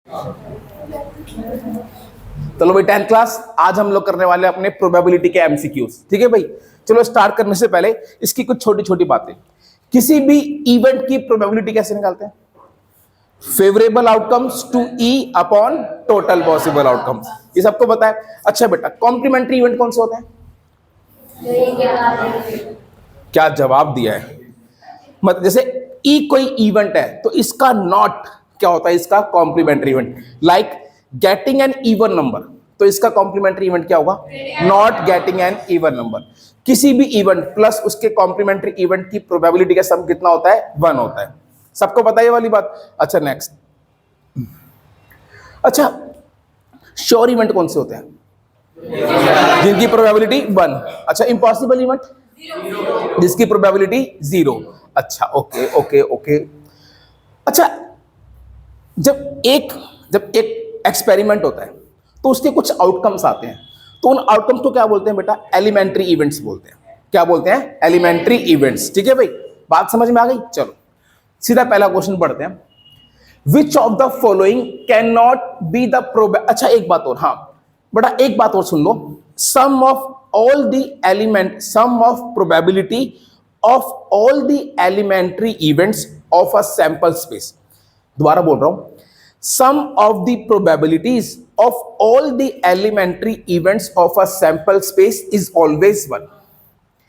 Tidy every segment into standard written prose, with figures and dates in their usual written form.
चलो भाई 10th class, आज हम लोग करने वाले हैं अपने प्रोबेबिलिटी के एमसीक्यूज। ठीक है भाई, चलो स्टार्ट करने से पहले इसकी कुछ छोटी छोटी बातें। किसी भी इवेंट की प्रोबेबिलिटी कैसे निकालते हैं? फेवरेबल आउटकम्स टू ई अपॉन टोटल पॉसिबल आउटकम्स, ये सबको पता है। अच्छा बेटा, कॉम्प्लीमेंट्री इवेंट कौन से होते हैं? क्या जवाब दिया है? मतलब जैसे ई कोई इवेंट है तो इसका नॉट क्या होता है? इसका complementary event. Like getting an even number, तो इसका कॉम्प्लीमेंट्री इवेंट क्या होगा? Not getting an even number. किसी भी इवेंट प्लस उसके कॉम्प्लीमेंट्री इवेंट की प्रोबेबिलिटी का सम कितना होता है? 1 होता है। सबको पता है ये वाली बात। अच्छा नेक्स्ट। अच्छा, श्योर इवेंट कौन से होते हैं? जिनकी प्रोबेबिलिटी 1। अच्छा, इम्पॉसिबल इवेंट जिसकी प्रोबेबिलिटी 0। अच्छा ओके ओके ओके। अच्छा, जब एक एक्सपेरिमेंट होता है तो उसके कुछ आउटकम्स आते हैं, तो उन आउटकम्स को क्या बोलते हैं बेटा? एलिमेंट्री इवेंट्स बोलते हैं। क्या बोलते हैं? Elementary events. ठीक है भाई, बात समझ में आ गई? चलो सीधा पहला क्वेश्चन पढ़ते हैं। Which of the following can not be the अच्छा एक बात और, हाँ बेटा एक बात और सुन लो। Sum of all the element, sum of probability of all the elementary events of a sample space. दोबारा बोल रहा हूं, sum of the probabilities of all the elementary events of a sample space is always 1।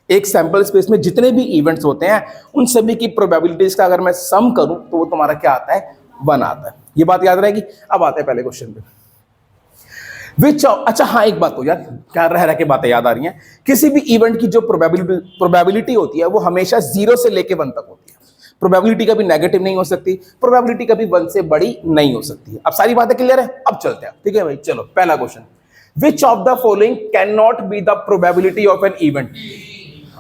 एक sample space में जितने भी events होते हैं उन सभी की प्रोबेबिलिटीज का अगर मैं सम करूं तो वो तुम्हारा क्या आता है? 1 आता है। ये बात याद रहेगी। अब आते हैं पहले क्वेश्चन पे। विच, अच्छा हाँ एक बात हो यार, क्या रह के बातें याद आ रही हैं। किसी भी इवेंट की जो प्रोबेबिलिटी होती है वो हमेशा 0 से लेके 1 तक होती है। प्रोबेबिलिटी कभी नेगेटिव नहीं हो सकती, प्रोबेबिलिटी कभी 1 से बड़ी नहीं हो सकती। अब सारी बातें क्लियर है? अब चलते हैं। ठीक है भाई, चलो पहला question. Which of the following can not be the probability of an event?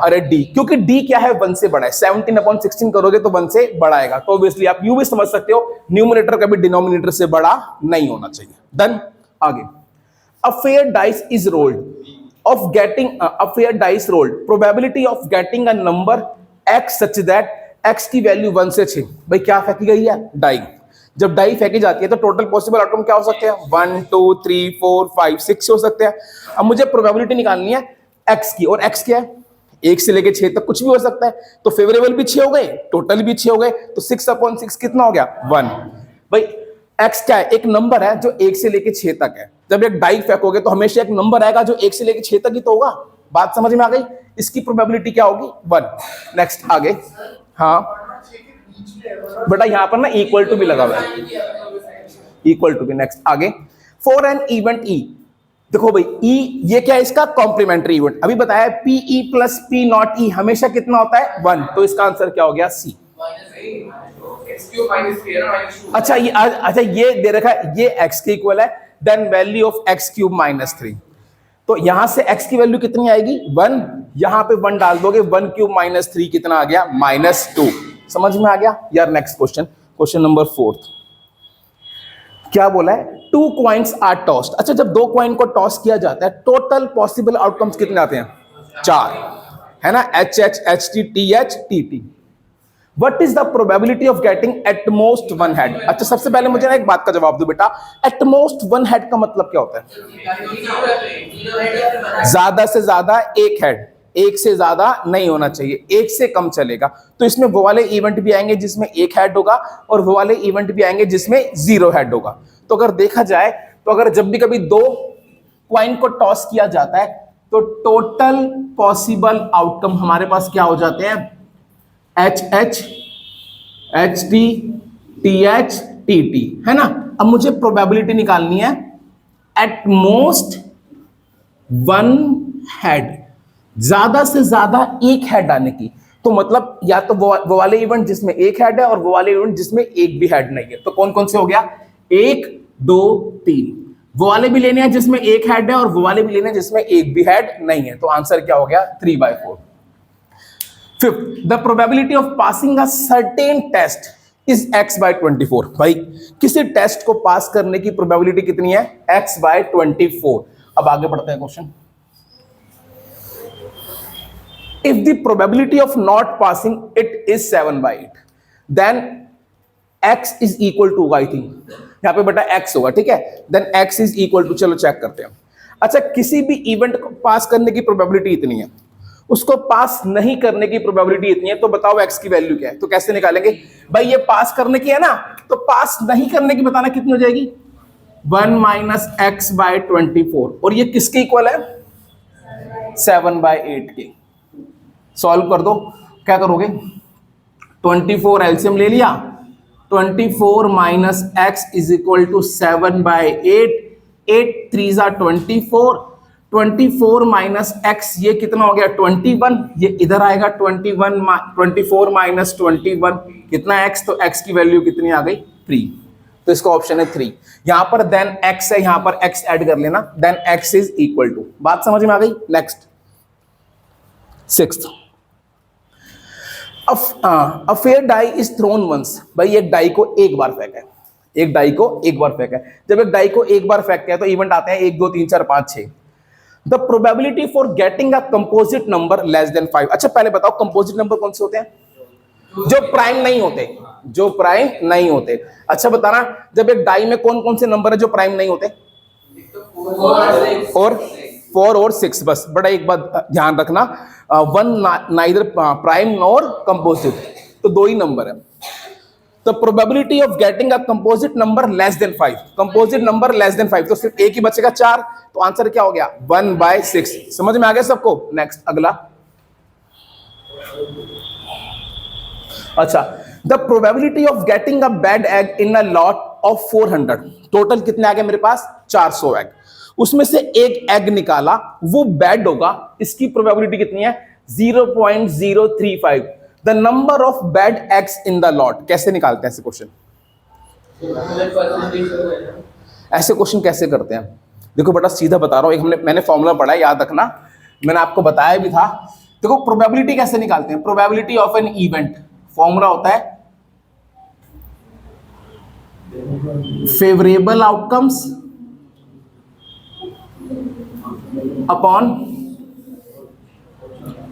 अरे डी, क्योंकि डी क्या है? 1 से बड़ा है। 17/16 करोगे तो 1 से बड़ा आएगा, तो ऑब्वियसली आप यूं भी समझ सकते हो न्यूमरेटर कभी डिनोमिनेटर से बड़ा नहीं होना चाहिए। डन। आगे, a fair dice is rolled of getting a fair dice rolled probability of getting a number x such that x की वैल्यू 1 से 6। भाई क्या फेंकी गई है? डाई। जब डाई फेंकी जाती है तो टोटल पॉसिबल आउटकम क्या हो सकते हैं? 1 2 3 4 5 6 हो सकते हैं। अब मुझे प्रोबेबिलिटी निकालनी है x की, और x क्या है? 1 से लेके 6 तक कुछ भी हो सकता है। तो फेवरेबल भी 6 हो गए, टोटल भी 6 हो गए, तो 6/6 कितना हो गया? 1। भाई x क्या है? एक नंबर है जो 1 से लेके 6 तक है। जब एक डाई फेंकोगे तो हमेशा एक नंबर आएगा जो 1 से लेके 6 तक ही तो होगा। बात समझ में आ गई? इसकी प्रोबेबिलिटी क्या होगी? 1। नेक्स्ट आगे। हाँ बेटा यहां पर ना इक्वल टू भी लगा हुआ है, इक्वल टू भी। नेक्स्ट आगे, फॉर एन इवेंट ई। देखो भाई ई ये क्या है? इसका कॉम्प्लीमेंट्री इवेंट। अभी बताया P E plus P not E हमेशा कितना होता है? 1। तो इसका आंसर क्या हो गया? सी। अच्छा ये दे रखा है, ये x के इक्वल है, देन वैल्यू ऑफ x³ - 3। तो यहां से x की वैल्यू कितनी आएगी? 1। यहां पे 1 डाल दोगे, 1³ - 3 कितना आ गया? -2। समझ में आ गया यार? Next question, question number 4। क्या बोला है? 2 कॉइन्स आर टॉस्ड। अच्छा, जब 2 कॉइन को टॉस किया जाता है टोटल पॉसिबल आउटकम्स कितने आते हैं? 4 है ना? HH HT TH TT। What is the probability of getting at most 1 head? अच्छा सबसे पहले मुझे ना एक बात का जवाब दो बेटा, at most 1 head का मतलब क्या होता है? ज्यादा से ज्यादा 1 हेड, 1 से ज्यादा नहीं होना चाहिए, 1 से कम चलेगा। तो इसमें वो वाले इवेंट भी आएंगे जिसमें 1 हेड होगा और वो वाले इवेंट भी आएंगे जिसमें 0 हेड होगा। तो अगर देखा जाए तो अगर जब भी कभी 2 क्वाइन को टॉस किया जाता है तो टोटल पॉसिबल आउटकम हमारे पास क्या हो जाते हैं? HH HT TH TT, है ना? अब मुझे प्रोबेबिलिटी निकालनी है एट मोस्ट 1 हेड, ज्यादा से ज्यादा 1 हेड आने की। तो मतलब या तो वो वाले इवेंट जिसमें 1 हेड है और वो वाले इवेंट जिसमें 1 भी हेड नहीं है। तो कौन कौन से हो गया? 1 2 3। वो वाले भी लेने हैं जिसमें 1 हेड है और वो वाले भी लेने हैं जिसमें 1 भी हेड नहीं है। तो आंसर क्या हो गया? 3/4। Fifth, the probability of passing a certain test is x/24। भाई किसी टेस्ट को पास करने की प्रोबेबिलिटी कितनी है? x/24। अब आगे बढ़ते हैं question. If the probability of not passing it is 7/8, then x is equal to, I think यहाँ पे बेटा x होगा, ठीक है। Then x is equal to, चलो चेक करते हैं। अच्छा, किसी भी इवेंट को पास करने की प्रोबेबिलिटी इतनी है, उसको पास नहीं करने की प्रोबेबिलिटी इतनी है, तो बताओ x की वैल्यू क्या है। तो कैसे निकालेंगे भाई, ये पास करने की है ना, तो पास नहीं करने की बताना कितनी हो जाएगी, 1 माइनस एक्स बाय 24, और ये किसके इक्वल है, 7/8 के। सॉल्व कर दो, क्या करोगे, 24 एलसीएम ले लिया, 24 minus x is equal to 7/8, 8 3 जा 24, 24 माइनस एक्स ये कितना हो गया 21, ये इधर आएगा 24 माइनस 21 कितना एक्स, तो एक्स की वैल्यू कितनी आ गई 3, तो इसका ऑप्शन है 3। यहां पर देन एक्स है, यहां पर एक्स ऐड कर लेना, then x is equal to, बात समझ में आ गई। Next 6th, a fair die is thrown once, भाई एक डाई को एक बार फेंका है, एक डाई को एक बार फेंका है। जब एक डाई को एक बार फेंकते हैं तो इवेंट आते हैं 1 2 3 4 5 6। The probability for getting a composite number less than 5। अच्छा पहले बताओ कंपोजिट नंबर कौन से होते हैं, जो प्राइम नहीं होते, जो प्राइम नहीं होते। अच्छा बताना, जब एक डाई में कौन कौन से नंबर है जो प्राइम नहीं होते, और 4 और 6, बस। बड़ा एक बात ध्यान रखना, 1 नाइदर प्राइम नॉर कंपोजिट, तो 2 ही नंबर है। तो probability of getting a composite number less than 5, composite number less than 5, तो सिर्फ एक ही बचेगा 4, तो आंसर क्या हो गया 1/6। समझ में आ गया सबको। नेक्स्ट अगला, अच्छा, the probability of getting a bad egg in a lot of 400, total कितने आ गए मेरे पास 400 एग, उसमें से एक एग निकाला वो बैड होगा, इसकी प्रोबेबिलिटी कितनी है 0.035। The number of bad eggs in the lot, कैसे निकालते हैं ऐसे क्वेश्चन, ऐसे क्वेश्चन कैसे करते हैं, देखो बेटा सीधा बता रहा हूं, मैंने फॉर्मूला पढ़ा है, याद रखना, मैंने आपको बताया भी था। देखो प्रोबेबिलिटी कैसे निकालते हैं, probability of an event, formula होता है favourable outcomes upon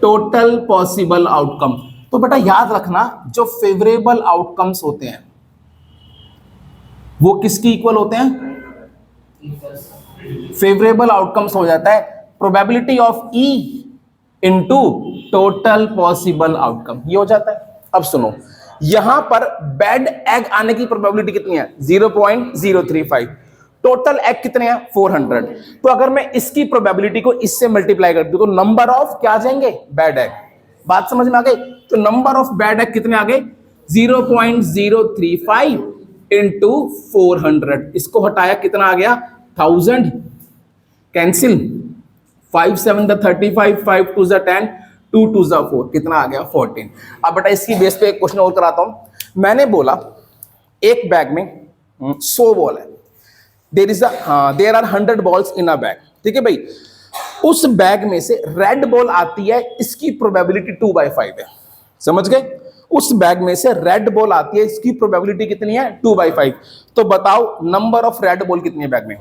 total possible outcome. तो बेटा याद रखना, जो फेवरेबल आउटकम्स होते हैं वो किसकी इक्वल होते हैं, फेवरेबल आउटकम्स हो जाता है probability of E into total possible outcome, ये हो जाता है। अब सुनो, यहां पर बैड एग आने की प्रोबेबिलिटी कितनी है 0.035, टोटल एग कितने हैं 400, तो अगर मैं इसकी प्रोबेबिलिटी को इससे मल्टीप्लाई कर दूं तो नंबर ऑफ क्या आ जाएंगे बैड एग, बात समझ में आ गई। तो नंबर ऑफ बैड एग कितने आ गए 0.035 इंटू 400, इसको हटाया कितना आ गया 1000, कैंसिल 5 7 35, 5 2 10, 2 2 4, कितना आ गया 14। अब बेटा इसकी बेस पे एक क्वेश्चन और कराता हूं। मैंने बोला एक बैग में 100 बॉल है, there are 100 balls in a bag, ठीक है भाई। उस बैग में से रेड बॉल आती है, इसकी प्रोबेबिलिटी 2/5 है, समझ गए। उस बैग में से रेड बॉल आती है, इसकी प्रोबेबिलिटी कितनी है 2/5। तो बताओ नंबर ऑफ रेड बॉल कितनी है बैग में,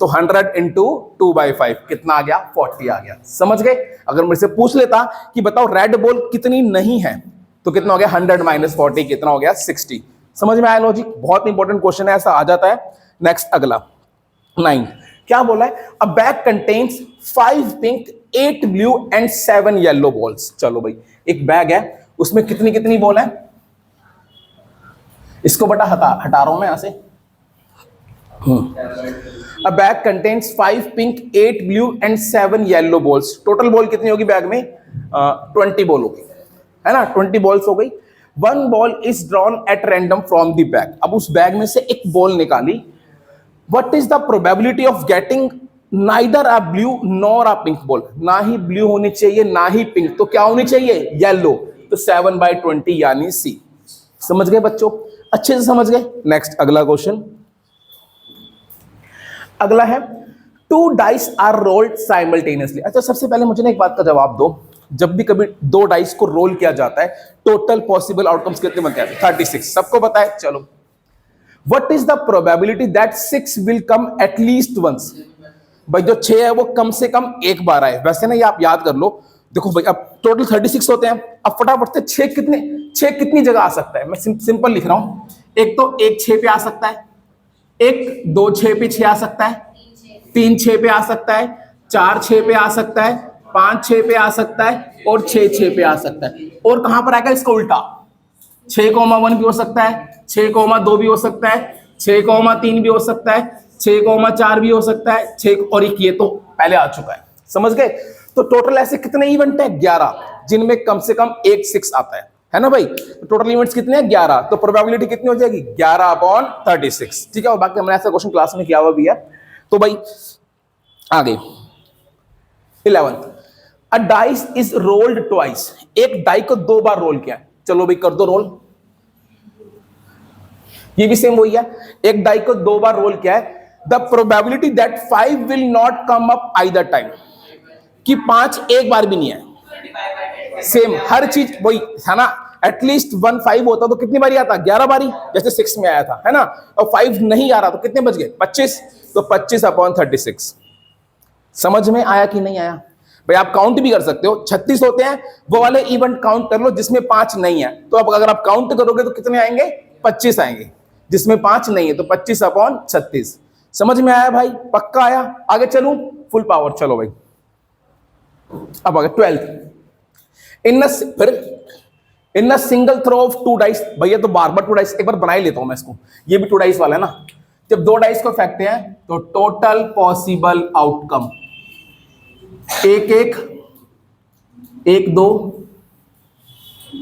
तो 100 इंटू 2/5 कितना आ गया 40 आ गया, समझ गए। अगर मुझसे पूछ लेता कि बताओ रेड बॉल कितनी नहीं है, तो कितना हो गया 100 माइनस 40 कितना हो गया 60। समझ में आया लॉजिक, बहुत इंपॉर्टेंट क्वेश्चन है, ऐसा आ जाता है। नेक्स्ट अगला 9, क्या बोला है, अ bag contains 5 pink 8 blue and 7 yellow balls. चलो भाई एक बैग है, उसमें कितनी कितनी बॉल है, इसको बेटा हटा रहा हूं मैं यहां से। अ bag contains 5 pink 8 blue and 7 yellow balls, total ball कितनी होगी बैग में 20 बॉल होगी, है ना, 20 बॉल्स हो गई। 1 ball is drawn at random from the bag, अब उस बैग में से एक बॉल निकाली। What is the probability of getting neither a blue nor a pink ball, ना ही ब्लू होनी चाहिए ना ही पिंक, तो क्या होनी चाहिए येलो, तो 7/20 यानी सी। समझ गए बच्चों, अच्छे से समझ गए। नेक्स्ट अगला क्वेश्चन, अगला है 2 डाइस आर रोल्ड साइमल्टेनियसली। अच्छा सबसे पहले मुझे ना एक बात का जवाब दो, जब भी कभी 2 डाइस को रोल किया जाता है टोटल पॉसिबल आउटकम्स कितने बनते हैं 36, सबको पता है। चलो What is the probability that 6 will come at least once, भाई जो 6 है वो कम से कम एक बार आए। वैसे ना ये आप याद कर लो, देखो भाई अब टोटल 36 होते हैं, अब फटाफट से 6 कितनी जगह आ सकता है, मैं सिंपल लिख रहा हूं। एक तो एक 6 पे आ सकता है, एक 2 6 पे 6 आ सकता है, 3 6 पे आ सकता है, 4 6 पे आ सकता है, 5 6 पे आ सकता है और 6 6 पे आ सकता है। और कहां पर आएगा इसका उल्टा, 6,1 भी हो सकता है, 6,2 भी हो सकता है, 6,3 भी हो सकता है, 6,4 भी हो सकता है, 6 और 1 ये तो पहले आ चुका है। समझ गए? तो टोटल ऐसे कितने इवेंट है? 11, जिनमें कम से कम एक 6 आता है ना भाई? तो टोटल इवेंट्स कितने हैं? 11। तो प्रोबेबिलिटी कितनी हो जाएगी? 11/36। ठीक है, और बाकी हमने ऐसा क्वेश्चन क्लास में किया हुआ भी है। तो भाई आगे 11th, a dice is rolled twice. एक डाई को 2 बार रोल किया। चलो भाई कर दो रोल। ये भी सेम वही है, एक डाई को 2 बार रोल किया है। The probability that 5 will not come up either time, कि 5 एक बार भी नहीं है। सेम हर चीज वही है ना, एटलीस्ट 1 5 होता तो कितनी बारी आता? 11 बारी, जैसे 6 में आया था, है ना। और 5 नहीं आ रहा तो कितने बच गए? 25। तो 25/36। समझ में आया कि नहीं आया भाई? आप काउंट भी कर सकते हो, 36 होते हैं, वो वाले इवेंट काउंट कर लो जिसमें 5 नहीं है। तो अब अगर आप काउंट करोगे तो कितने आएंगे? 25 आएंगे, जिसमें 5 नहीं है। तो 25/36। समझ में आया भाई? पक्का आया? आगे चलूं फुल पावर। चलो भाई अब आगे 12th, in single throw of 2 dice. भैया तो बार बार 2 डाइस एक बार बना ही लेता हूं मैं इसको, ये भी 2 डाइस वाला है ना। जब 2 डाइस को फेंकते हैं तो टोटल पॉसिबल आउटकम 1 1 1 2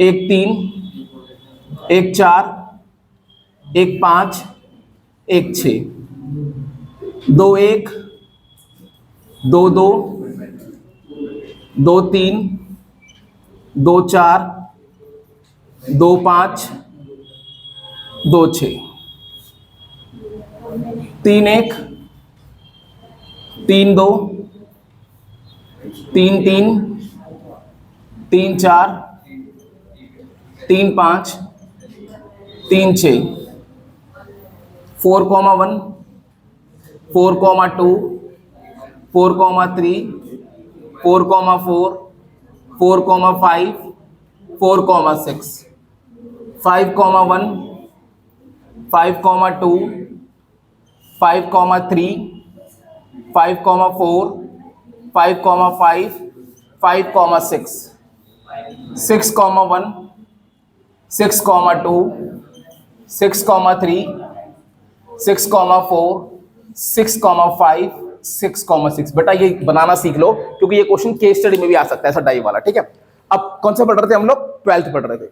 1 3 1 4 1 5 1 6 2 1 2 2 2 3 2 4 2 5 2 6 3 1 3 2 3 3 3 4 3 5 3 6 4,1 4,2 4,3 4,4 4,5 4,6 5,1 5,2 5,3 5,4 5,5 5,6 6,1 6,2 6,3 6,4 6,5 6,6। बेटा ये बनाना सीख लो, क्योंकि ये क्वेश्चन केस स्टडी में भी आ सकता है ऐसा डाई वाला। ठीक है, अब कौन सा पढ़ रहे थे हम लोग? 12th पढ़ रहे थे।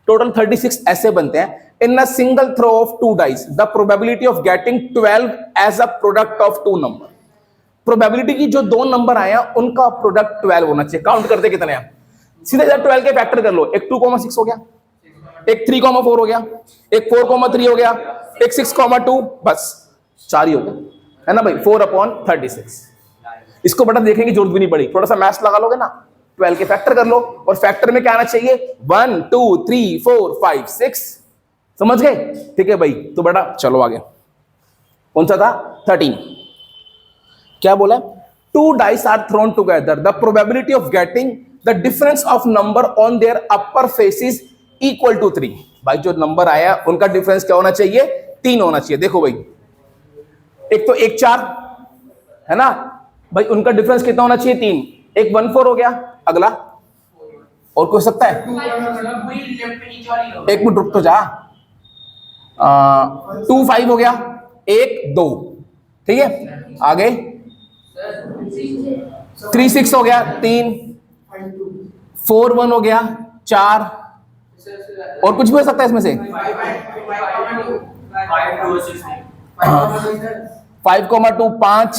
टोटल 36 ऐसे बनते हैं। In a single throw of 2 dice the probability of getting 12 as a product of 2 number. Probability की जो 2 नंबर आए हैं उनका प्रोडक्ट 12 होना चाहिए। काउंट करते कितने हैं? सीधे 12 के फैक्टर कर लो। एक 2,6 हो गया, एक 3,4 हो गया, एक 4,3 हो गया, एक 6,2, बस 4 ही हो गया, है ना भाई? 4/36। इसको बेटा देखने की जरूरत भी नहीं पड़ी, थोड़ा सा मैथ्स लगा लोगे ना, 12 के फैक्टर कर लो। और फैक्टर में क्या आना चाहिए? 1 2 3 4 5 6। समझ गए? ठीक है भाई, तो बेटा चलो आगे। कौन सा था? 13। क्या बोला? 2 dice are thrown together the probability of getting the difference of number on their upper faces equal to 3। भाई जो नंबर आया उनका डिफरेंस क्या होना चाहिए? 3 होना चाहिए। देखो भाई, एक तो 1 4 है ना भाई, उनका डिफरेंस कितना होना चाहिए? 3। एक 1 4 हो गया, अगला और कोई सकता है? एक मिनट रुक तो जा। 2 5 हो गया, 1 2, ठीक है। आगे 3 6 हो गया, 3 4 1 हो गया, 4, और कुछ भी हो सकता है इसमें से? 5,2 5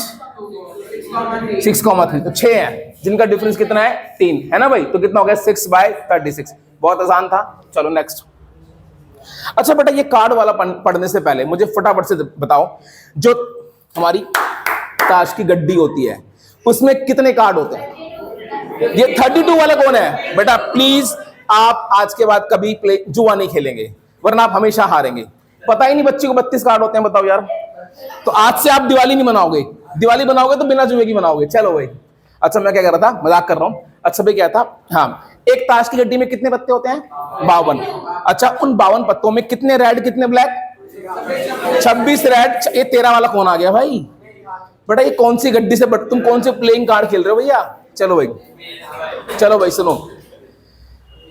6,3, तो 6 है जिनका डिफरेंस कितना है? 3, है ना भाई? तो कितना हो गया? 6/36। बहुत आसान था। चलो नेक्स्ट। अच्छा बेटा, ये कार्ड वाला पढ़ने से पहले मुझे फटाफट से बताओ, जो हमारी ताश की गड्डी होती है उसमें कितने कार्ड होते हैं? ये 32 वाला कौन है? बेटा प्लीज आप आज के बाद कभी जुआ नहीं खेलेंगे, वरना आप हमेशा हारेंगे। पता ही नहीं बच्चे को 32 कार्ड होते हैं, बताओ यार। तो आज से आप दिवाली नहीं मनाओगे, दिवाली बनाओगे तो बिना जुए की मनाओगे। चलो भाई, अच्छा मैं क्या कर रहा था, मजाक कर रहा हूं। अच्छा भाई क्या था, हाँ, एक ताश की गड्डी में कितने पत्ते होते हैं? 52। अच्छा, उन 52 पत्तों में कितने रेड कितने ब्लैक? 26 रेड। ये 13 वाला कौन आ गया भाई? बेटा ये कौन सी गड्डी से, बट तुम कौन से प्लेइंग कार्ड खेल रहे हो भैया? चलो भाई, चलो भाई सुनो,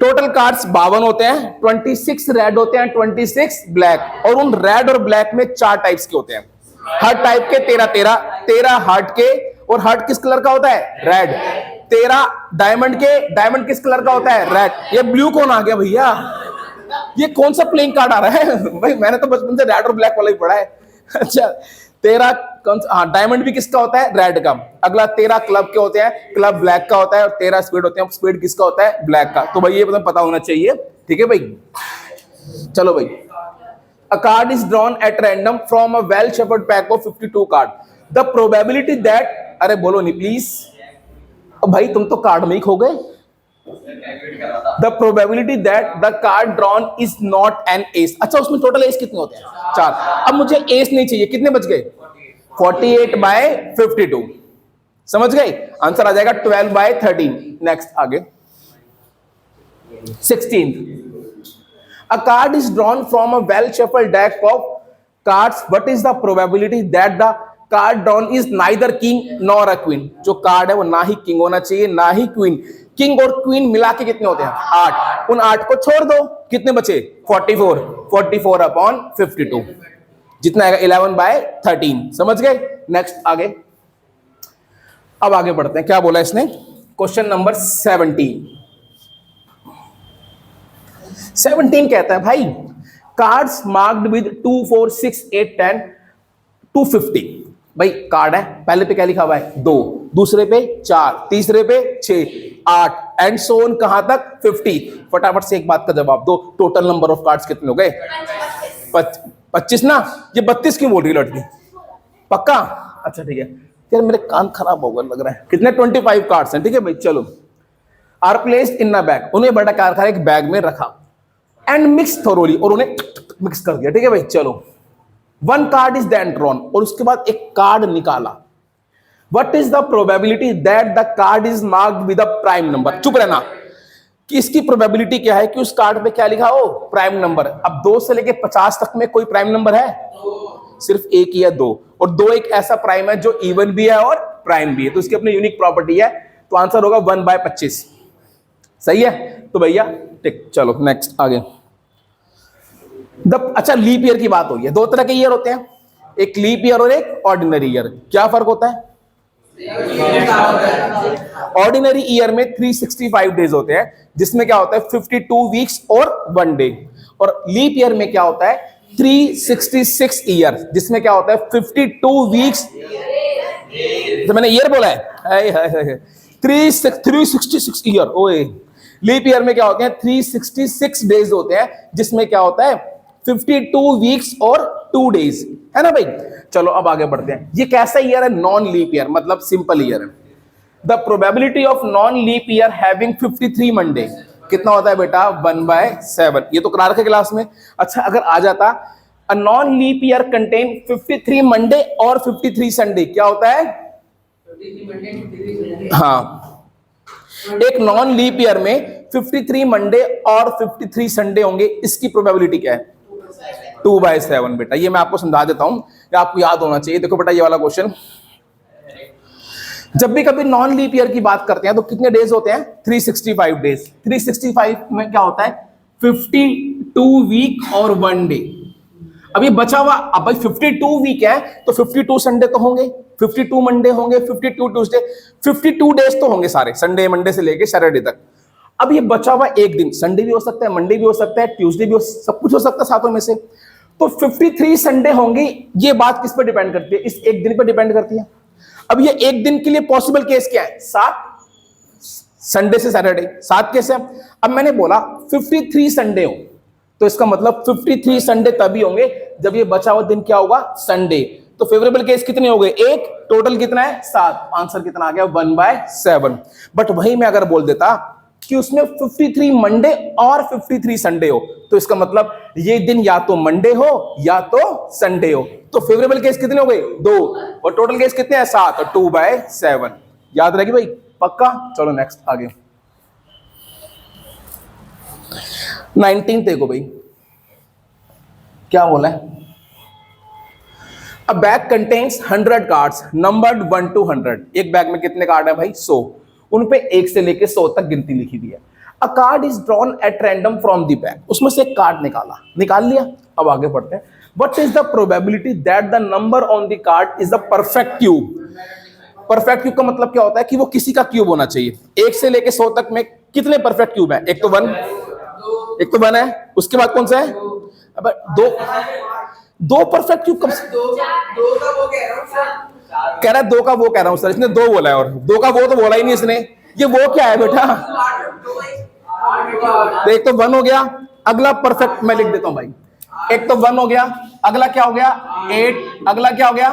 टोटल कार्ड्स 52 होते हैं, 26 रेड होते हैं, 26 ब्लैक। और उन रेड और ब्लैक में 4 टाइप्स के होते हैं, हर टाइप के 13 हार्ट के। और हार्ट किस कलर का होता है? रेड। 13 डायमंड के, डायमंड किस कलर का होता है? रेड। ये ब्लू कौन आ गया भैया? ये कौन सा प्लेइंग कार्ड आ रहा है भाई? मैंने तो बचपन से रेड और ब्लैक वाला ही पढ़ा है। अच्छा 13 हाँ, डायमंड भी किसका होता है? रेड का। अगला 13 क्लब के होते हैं, क्लब ब्लैक का होता है। और 13 स्पीड होते हैं, स्पीड किसका होता है? ब्लैक का। तो भाई ये मतलब पता होना चाहिए, ठीक है भाई? चलो भाई, a card is drawn at random from a well shuffled pack of 52 card. The probability that, अरे बोलो नहीं प्लीज, भाई तुम तो कार्ड में ही खो गए। The probability that the card drawn is not an ace. अच्छा उसमें टोटल एस कितने होते हैं? 4। अब मुझे एस नहीं चाहिए, कितने बच गए? 48/52। समझ गए? आंसर आ जाएगा 12/13। नेक्स्ट आगे 16th, a card is drawn from a well shuffled deck of cards. What is the probability that the card drawn is neither king nor a queen? जो कार्ड है वो ना ही किंग होना चाहिए ना ही क्वीन। किंग और queen मिला के कितने होते हैं? 8। उन 8 को छोड़ दो, कितने बचे? 44/52 जितना आएगा 11/13। समझ गए? नेक्स्ट आगे, अब आगे बढ़ते हैं। क्या बोला इसने? क्वेश्चन नंबर 17 कहता है भाई, कार्ड्स मार्क्ड विद 2, 4, 6, 8, 10 250। भाई कार्ड है, पहले पे क्या लिखा हुआ है? 2, दूसरे पे 4, तीसरे पे 6, 8 एंड सो ऑन, कहां तक? 50। फटाफट से एक बात का जवाब दो, टोटल नंबर ऑफ कार्ड्स कितने हो गए? 25 ना? ये 32 क्यों बोल रही लड़की? पक्का? अच्छा ठीक है यार, मेरे कान खराब होगा लग रहा है। कितने? 25 कार्ड्स हैं, ठीक है भाई। चलो, are placed in a bag, उन्हें बड़ा कारखाना एक बैग में रखा एंड मिक्स थोरोली, और उन्हें मिक्स कर दिया, ठीक है भाई। चलो, 1 कार्ड इज देन ड्रॉन, और उसके बाद एक कार्ड निकाला। What is the probability that the card is marked with a prime number? चुप रहना, कि इसकी प्रोबेबिलिटी क्या है कि उस कार्ड पे क्या लिखा हो? Prime number. अब 2 से लेके 50 तक में कोई प्राइम नंबर है? सिर्फ एक ही है, 2। और 2 एक ऐसा प्राइम है जो इवन भी है और प्राइम भी है, तो इसकी अपनी यूनिक प्रॉपर्टी है। तो आंसर होगा 1/25। सही है? तो भैया ठीक। चलो नेक्स्ट आगे। अच्छा लीप ईयर की बात हो रही है। 2 तरह के ईयर होते हैं, एक लीप ईयर और एक ऑर्डिनरी ईयर। क्या फर्क होता है? ऑर्डिनरी ईयर में 365 डेज होते हैं, जिसमें क्या होता है? 52 वीक्स और 1 डे। और लीप ईयर में क्या होता है? 366 ईयर, जिसमें क्या होता है? 52 वीक्स। तो मैंने ईयर बोला है, 366 ईयर। ओए, लीप ईयर में क्या होते हैं? 366 डेज होते हैं, जिसमें क्या होता है? 52 वीक्स और 2 डेज, है ना भाई? चलो अब आगे बढ़ते हैं। ये कैसा ईयर है? नॉन लीप ईयर, मतलब सिंपल ईयर है। The probability of non leap year having 53 Monday कितना होता है बेटा? 1/7। ये तो करा रखे क्लास में। अच्छा अगर आ जाता, a non leap year contain 53 Monday और 53 संडे, क्या होता है? हाँ, एक नॉन लीप ईयर में 53 मंडे और 53 संडे होंगे। इसकी प्रोबेबिलिटी क्या है? 2/7 बेटा। ये मैं आपको समझा देता हूं, ये आपको याद होना चाहिए। देखो बेटा, ये वाला क्वेश्चन, जब भी कभी नॉन लीप ईयर की बात करते हैं तो कितने डेज होते हैं? 365 डेज। 365 में क्या होता है? 52 वीक और 1 डे। अब ये बचा हुआ, अब भाई 52 वीक है तो 52 संडे तो होंगे, 52 मंडे होंगे, 52 ट्यूसडे, 52 डेज तो होंगे सारे, संडे मंडे से लेके सैटरडे तक। अब ये बचा हुआ एक दिन, संडे भी हो सकता है, मंडे भी हो सकता है, ट्यूसडे भी हो, सब कुछ हो सकता है सातों में से। तो 53 संडे होंगे। ये बात किस पर डिपेंड करती है? इस एक दिन पर डिपेंड करती है। अब ये एक दिन के लिए पॉसिबल केस क्या है? 7 संडे से सैटरडे, 7 कैसे? अब मैंने बोला 53 संडे हो, तो इसका मतलब 53 संडे तभी होंगे जब ये बचा हुआ दिन क्या होगा? संडे। तो फेवरेबल केस कितने हो गए? एक। टोटल कितना है? 7। आंसर कितना आ गया? 1/7। बट वही मैं अगर बोल देता कि उसमें 53 मंडे और 53 संडे हो, तो इसका मतलब ये दिन या तो मंडे हो या तो संडे हो। तो फेवरेबल केस कितने हो गए? 2। और टोटल केस कितने हैं? 7। और 2/7 याद रहेगी भाई? पक्का? चलो नेक्स्ट आगे। 19 देखो भाई, क्या बोला है? अ bag contains 100 cards numbered 1 to 100। एक बैग में कितने कार्ड है भाई? 100। उन पे 1 से लेके 100 तक गिनती लिखी हुई है। अ card is drawn at random from the bag, उसमें से एक कार्ड निकाल लिया। अब आगे बढ़ते हैं। What is the probability that the number on the card is the perfect cube? Perfect cube का मतलब क्या होता है कि वो किसी का क्यूब होना चाहिए। 1 से लेके 100 तक में कितने परफेक्ट क्यूब है? एक तो 1 है, उसके बाद कौन सा है? अब दो परफेक्ट क्यूब कब से? दो का वो कह रहा हूं सर, कह रहा है 2 का वो कह रहा हूं सर। इसने 2 बोला है और 2 का वो तो बोला ही नहीं इसने। ये वो क्या है बेटा? एक तो 1 हो गया, अगला परफेक्ट मैं लिख देता हूं भाई। एक तो 1 हो गया, अगला क्या हो गया? 8, अगला क्या हो गया?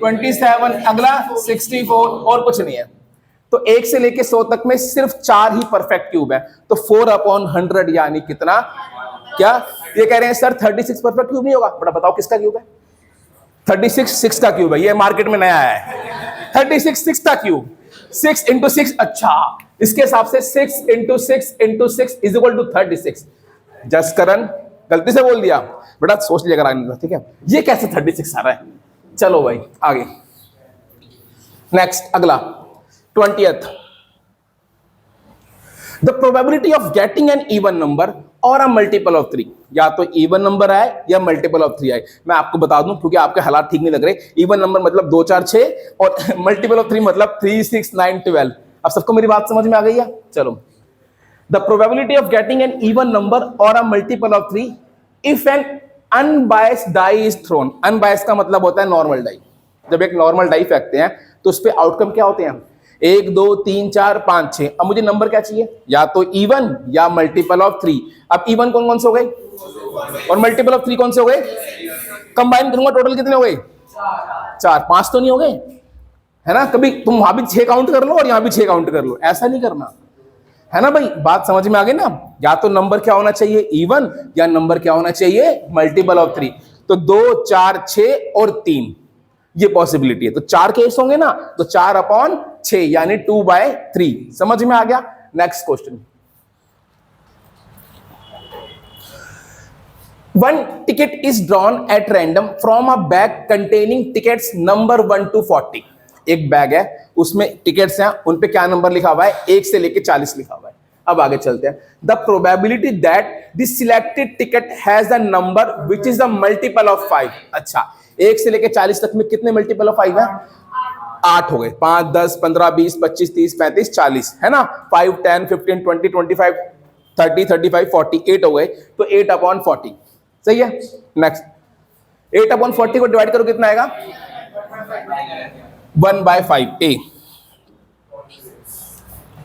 27, अगला 64, और कुछ नहीं है। तो 1 से लेके 100 तक में सिर्फ 4 ही परफेक्ट क्यूब है। तो 4/100 यानी कितना? क्या ये कह रहे हैं सर 36 परफेक्ट क्यूब नहीं होगा? बड़ा बताओ किसका क्यूब है? 36 6 का क्यूब है। ये मार्केट में नया आया है 36 6 का क्यूब। 6 into 6, अच्छा इसके हिसाब से 6 into 6 into 6 is equal to 36। Jaskaran गलती से बोल दिया, बेटा सोच लिया कर, ठीक है? ये कैसे 36 आ रहा है? चलो भाई आगे, नेक्स्ट अगला 20th। The probability of getting an even number और अ मल्टीपल ऑफ 3, या तो इवन नंबर आए या मल्टीपल ऑफ 3 आए। मैं आपको बता दूं क्योंकि आपके हालात ठीक नहीं लग रहे। इवन नंबर मतलब 2 4 6 और मल्टीपल ऑफ 3 मतलब 3 6 9 12। अब सबको मेरी बात समझ में आ गई है? चलो, the probability of getting an even number और a multiple of 3 if an unbiased die is thrown. Unbiased का मतलब होता है नॉर्मल डाई। जब एक नॉर्मल डाई फेंकते हैं तो उस पे आउटकम क्या होते हैं? 1 2 3 4 5 6। अब मुझे नंबर क्या चाहिए? या तो इवन या मल्टीपल ऑफ 3। अब इवन कौन कौन से हो गए और मल्टीपल ऑफ 3 कौन से हो गए? कंबाइन करूंगा टोटल कितने हो गए? 4। 5 तो नहीं हो गए, है ना? कभी तुम वहां भी 6 काउंट कर लो और यहां भी 6 काउंट कर लो, ऐसा नहीं करना, है ना भाई? बात समझ में आ गई ना? या तो नंबर क्या होना चाहिए? इवन, या नंबर क्या होना चाहिए? Multiple of 3। तो 2 4 6 और 3 ये पॉसिबिलिटी है। तो 4 केस होंगे ना, तो 4/6 यानी 2/3। समझ में आ गया? Next question. 1 ticket is drawn at random from a bag containing tickets number 1 to 40। एक बैग है, उसमें टिकट्स हैं, उन पे क्या नंबर लिखा हुआ है? 1 से लेके 40 लिखा हुआ है। अब आगे चलते हैं। The probability that the selected ticket has the number which is the multiple of 5। अच्छा, 1 से लेके 40 तक में कितने मल्टीपल ऑफ 5 है? 8 हो गए। 5 10 15 20 25 30 35 40, है ना? 5 10 15 20 25 30 35 40, 8 हो गए। तो 8/40 सही है। नेक्स्ट, 8/40 को डिवाइड करो कितना आएगा? 1/5। ए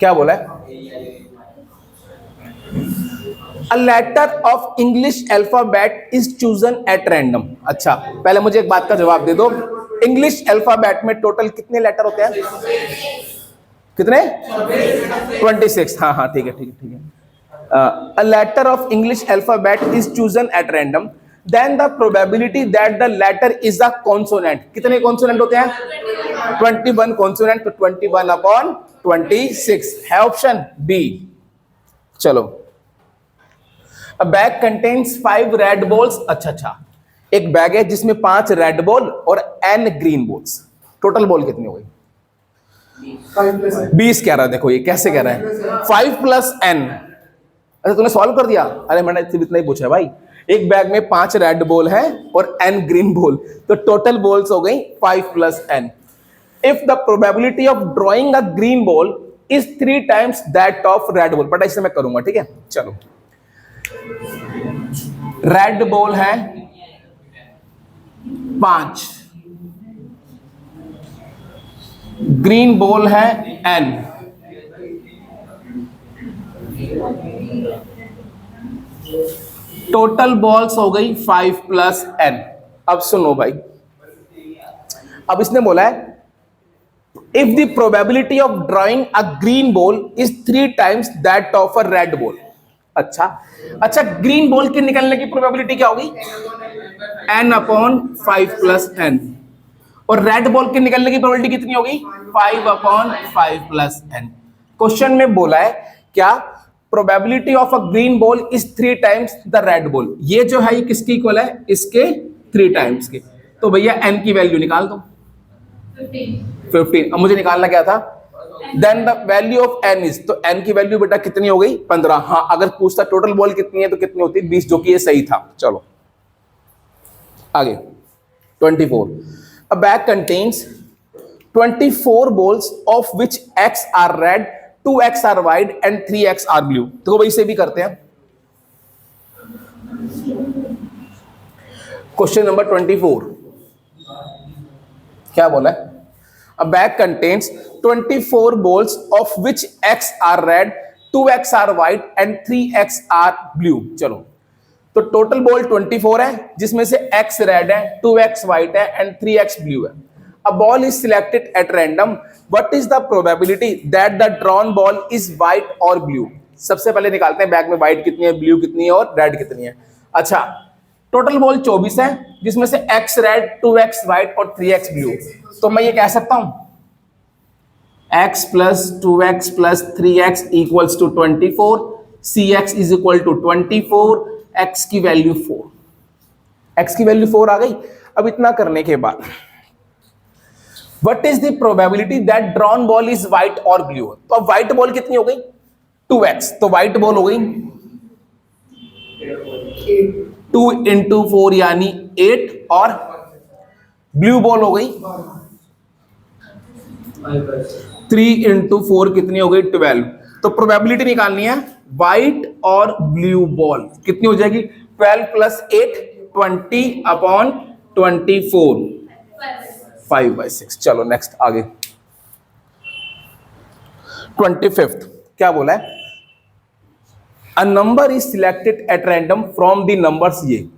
क्या बोला है? A letter of English alphabet is chosen at random। अच्छा, पहले मुझे एक बात का जवाब दे दो। इंग्लिश अल्फाबेट में टोटल कितने लेटर होते हैं? कितने? 26। हाँ हाँ ठीक है ठीक है ठीक है। A letter of English alphabet is chosen at random, then the probability that the letter is a consonant। कितने कॉन्सोनेंट होते हैं? 21 कॉन्सोनेंट। तो 21/26 है ऑप्शन बी। चलो, A bag contains 5 red balls। अच्छा, एक बैग है जिसमें 5 रेड बॉल और n green balls. Total ball कितनी हो गई? 20 कह रहा है। देखो ये कैसे कह रहा है, 5 + n। अच्छा तूने सॉल्व कर दिया? अरे मैंने इतना ही पूछा भाई। एक बैग में 5 रेड बॉल है और n ग्रीन बॉल, तो टोटल बॉल्स हो गई 5 + n। If the probability of drawing a green ball is 3 times that of red ball. But इसे मैं करूंगा, ठीक है? चलो, रेड बॉल है 5, ग्रीन बॉल है n, टोटल बॉल्स हो गई 5 + n। अब सुनो भाई, अब इसने बोला है if the probability of drawing a green ball is 3 times that of a red ball. अच्छा, ग्रीन बॉल के निकलने की प्रोबेबिलिटी क्या होगी? n/5 + n। और रेड बॉल के निकलने की प्रोबेबिलिटी कितनी होगी? 5/5 + n। क्वेश्चन में बोला है क्या? Probability of a green ball is 3 times the red ball. ये जो है ये किसके इक्वल है? इसके 3 times के। तो भैया n की वैल्यू निकाल दो 15। अब मुझे निकालना क्या था, then the value of n is, तो n की वैल्यू बेटा कितनी हो गई 15। हाँ अगर पूछता टोटल बॉल कितनी है तो कितनी होती 20, जो कि ये सही था। चलो आगे 24। अ bag contains 24 balls of which x are red, 2x are white and 3x are blue। तो भाई इसे भी करते हैं। क्वेश्चन नंबर 24 क्या बोला है, अ bag contains 24 balls of which x are red, 2x are white and 3x are blue। चलो तो टोटल बॉल 24 है जिसमें से x रेड है, 2x व्हाइट है एंड 3x ब्लू है। A ball is selected at random. What is the probability that the drawn ball is white or blue? सबसे पहले निकालते हैं बैग में व्हाइट कितनी है, ब्लू कितनी है और रेड कितनी है। अच्छा टोटल बॉल 24 है जिसमें से x रेड, 2x व्हाइट और 3x ब्लू। तो मैं ये कह सकता हूं x plus 2x plus 3x equals to 24, cx is equal to 24, x की वैल्यू 4, x की वैल्यू 4 आ गई। अब इतना करने के बाद What is the probability that drawn ball is white or blue? तो अब व्हाइट बॉल कितनी हो गई 2x, तो व्हाइट बॉल हो गई 2 इंटू 4 यानी 8 और ब्लू बॉल हो गई 3 इंटू 4 कितनी हो गई 12। तो प्रोबेबिलिटी निकालनी है व्हाइट और ब्लू बॉल कितनी हो जाएगी 12 प्लस 8 20 अपॉन 24 5/6। चलो नेक्स्ट आगे 25th क्या बोला है, a number is selected eight random from the numbers ये।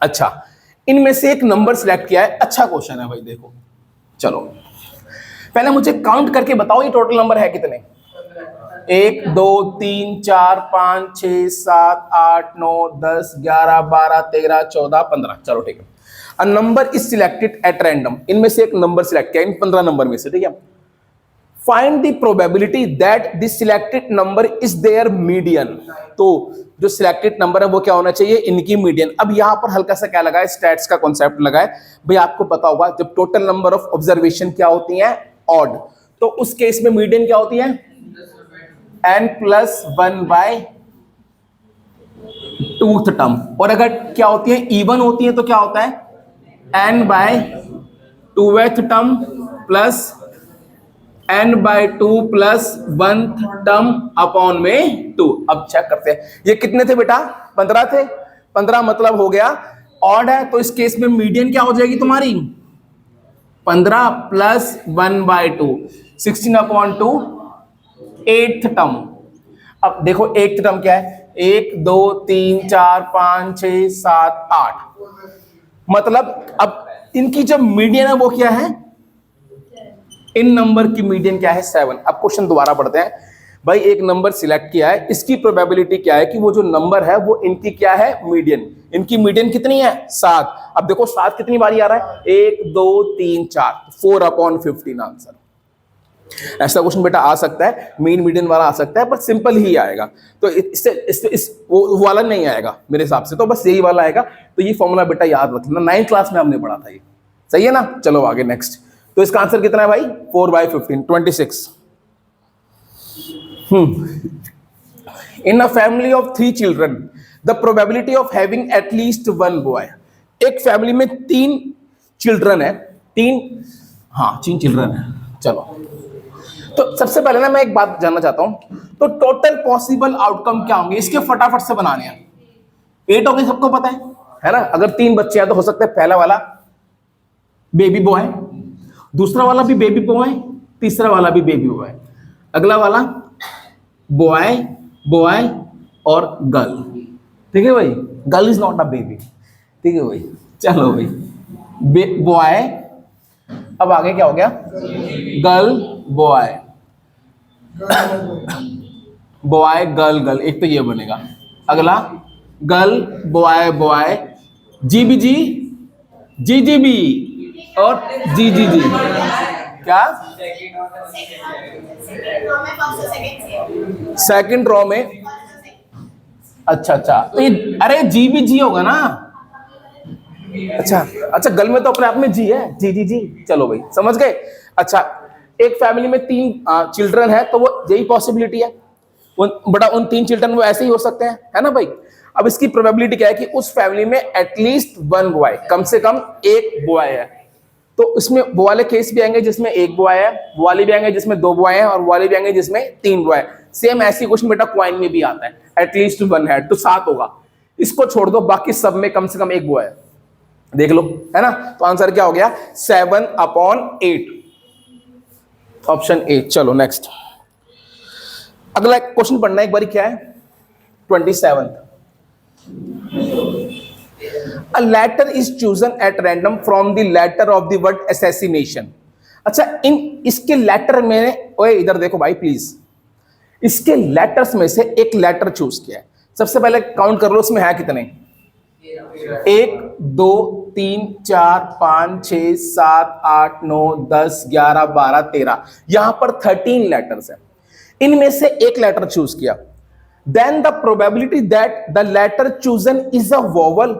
अच्छा इनमें से एक नंबर सिलेक्ट किया है, अच्छा क्वेश्चन है भाई देखो। चलो पहले मुझे काउंट करके बताओ ये टोटल नंबर है कितने, 1 2 3 4 5 6 7 8 9 10 11 12 13 14 15। चलो ठीक है, a number is selected at random, इनमें से एक नंबर सिलेक्ट किया इन 15 नंबर में से, ठीक है। Find the probability that this selected number is their median. तो जो सिलेक्टेड नंबर है वो क्या होना चाहिए, इनकी मीडियन। अब यहां पर हल्का सा क्या लगा है, स्टैट्स का कॉन्सेप्ट लगा है भाई। आपको पता होगा जब टोटल नंबर ऑफ ऑब्जर्वेशन क्या होती है ऑड, तो उस केस में मीडियन क्या होती है n प्लस 1/2th टर्म। और अगर क्या होती है इवन होती है तो क्या होता है n/2th term plus n/2 plus 1th term upon में 2। अब चेक करते हैं ये कितने थे बेटा 15 थे, 15 मतलब हो गया ऑड है, तो इस केस में मीडियन क्या हो जाएगी तुम्हारी 15 प्लस 1/2 16/2 8th टर्म। अब देखो 8th टर्म क्या है 1 2 3 4 5 6 7 8, मतलब अब इनकी जब मीडियन है वो क्या है, इन नंबर की मीडियन क्या है 7। अब क्वेश्चन दोबारा पढ़ते हैं भाई, एक नंबर सिलेक्ट किया है, इसकी प्रोबेबिलिटी क्या है कि वो जो नंबर है वो इनकी क्या है मीडियन, इनकी मीडियन कितनी है 7। अब देखो 7 कितनी बारी आ रहा है 1 2 3 4 4/15 आंसर। ऐसा क्वेश्चन बेटा आ सकता है, मीन मीडियन वाला आ सकता है, पर सिंपल ही आएगा। तो इस वो वाला नहीं आएगा मेरे हिसाब से, तो बस यही वाला आएगा। तो ये फॉर्मूला बेटा याद रखना, 9th क्लास में हमने पढ़ा था ये, सही है ना। चलो आगे नेक्स्ट, तो इसका आंसर कितना है भाई 4/15 26। In a family of 3 children the probability of having at least 1 boy. एक फैमिली में 3 चिल्ड्रन है, 3 चिल्ड्रन है। चलो तो सबसे पहले ना मैं एक बात जानना चाहता हूं, तो टोटल पॉसिबल आउटकम क्या होंगे, इसके फटाफट से बनाने हैं। 8 हो गए सबको पता है ना। अगर 3 बच्चे हैं तो हो सकता है पहला वाला बेबी बॉय, दूसरा वाला भी बेबी बॉय, तीसरा वाला भी बेबी बॉय, अगला वाला बॉय बॉय और गर्ल। ठीक है भाई, girl is not a baby, ठीक है भाई। चलो भाई बॉय, अब आगे क्या हो गया girl boy, boy girl girl, एक तो ये बनेगा। अगला गर्ल बॉय बॉय, जीबीजी जीजीबी और जीजीजी। क्या सेकंड रो में, अच्छा तो ये अरे जीबीजी होगा ना, अच्छा अच्छा, गल में तो अपने आप में जी है, जी जी जी, चलो भाई समझ गए। अच्छा, एक फैमिली में 3 चिल्ड्रन है तो वो यही पॉसिबिलिटी है, बड़ा उन 3 चिल्ड्रन वो ऐसे ही हो सकते हैं, है ना भाई। अब इसकी प्रोबेबिलिटी क्या है कि उस फैमिली में एटलीस्ट 1 बॉय, कम से कम एक बॉय है। तो इसमें वो वाले केस भी आएंगे जिसमें एक बॉय है, वो वाले भी आएंगे जिसमें 2 बॉय हैं, और वो वाले भी आएंगे जिसमें 3 बॉय है। सेम ऐसी क्वेश्चन बेटा क्वाइन में भी आता है, एटलीस्ट 1 है तो 7 होगा। इसको छोड़ दो, बाकी सब में कम से कम एक बॉय है, देख लो, है ना। तो आंसर क्या हो गया, 7/8, ऑप्शन ए। चलो नेक्स्ट, अगला क्वेश्चन पढ़ना एक बार, क्या है 27। A letter is chosen at random from the letter of the word assassination। अच्छा, इसके लेटर में, ओए इधर देखो भाई प्लीज, इसके लेटर्स में से एक लेटर चूज किया है। सबसे पहले काउंट कर लो उसमें है कितने, 1 2 3 4 5 6 7 8 9 10 11 12 13, यहां पर 13 लेटर्स है। इनमें से एक लेटर चूज किया, then the probability that the letter chosen is a vowel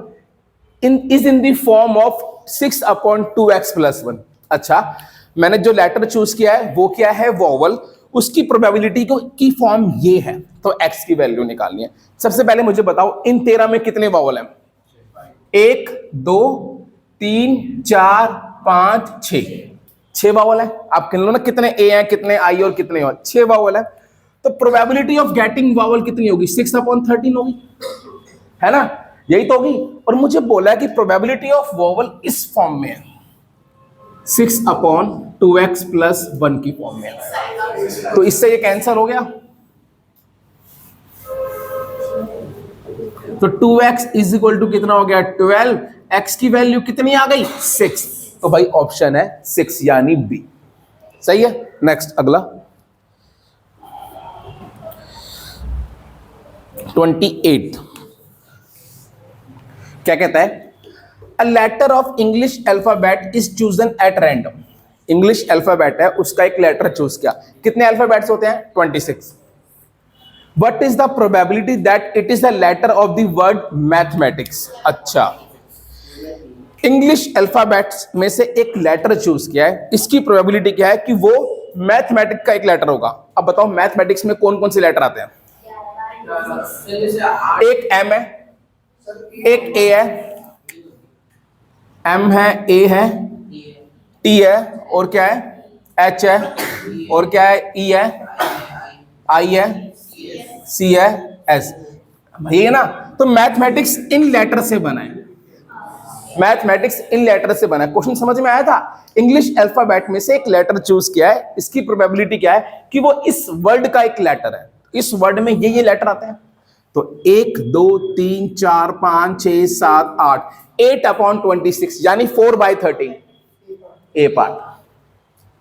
is in the form of 6/2x + 1। अच्छा, मैंने जो लेटर चूज किया है वो क्या है, वोवल, उसकी प्रोबेबिलिटी की फॉर्म ये है, तो x की वैल्यू निकालनी है। सबसे पहले मुझे बताओ इन 13 में कितने वोवल हैं, 1 2 3 4 5 6 वोवल है। आप कह लो ना कितने ए हैं, कितने आई और कितने और, 6 वोवल है। तो प्रोबेबिलिटी ऑफ गेटिंग वोवल कितनी होगी, 6/13 होगी, है ना, यही तो होगी। और मुझे बोला है कि प्रोबेबिलिटी ऑफ वोवल इस फॉर्म में है, 6/2x + 1 की फॉर्म में है। तो इससे ये कैंसिल हो गया, तो 2x = कितना हो गया, 12, x की वैल्यू कितनी आ गई, 6। तो भाई ऑप्शन है 6 यानी बी, सही है। नेक्स्ट अगला 28 क्या कहता है, a letter of English alphabet is chosen at random. English alphabet है, उसका एक लेटर चूज किया। कितने अल्फाबेट्स होते हैं, 26। What is the probability that it is the letter of the word mathematics. अच्छा, इंग्लिश अल्फाबेट्स में से एक लेटर चूज किया है, इसकी प्रोबेबिलिटी क्या है कि वो मैथमेटिक्स का एक लेटर होगा। अब बताओ मैथमेटिक्स में कौन कौन से लेटर आते हैं, एक M है, एक A है, M है, A है, T है, और क्या है, H है, और क्या है, E है, I है, C है, S, ये है ना। तो मैथमेटिक्स इन लेटर से बना है, मैथमेटिक्स इन लेटर से बना है। क्वेश्चन समझ में आया था, इंग्लिश अल्फाबेट में से एक लेटर चूज किया है, इसकी प्रोबेबिलिटी क्या है कि वो इस वर्ड का एक लेटर है, इस वर्ड में ये लेटर आते हैं। तो 1 2 3 4 5 6 7 8, 8/26 यानी 4/13 ए पार्ट।